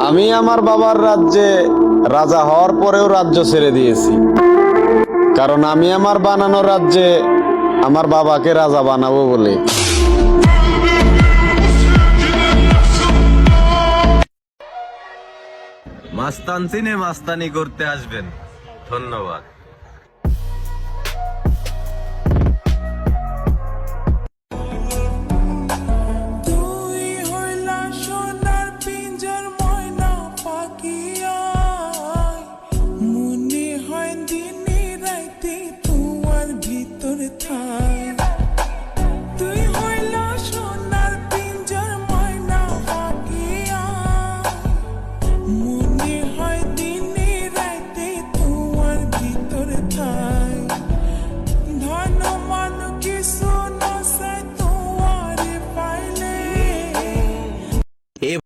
আমি আমার বাবার রাজ্যে রাজা হওয়ার পরেও রাজ্য ছেড়ে দিয়েছি, কারণ আমি আমার বানানো রাজ্যে আমার বাবাকে রাজা বানাবো বলে। মাস্তান চিনে মাস্তানি করতে আসবেন। ধন্যবাদ।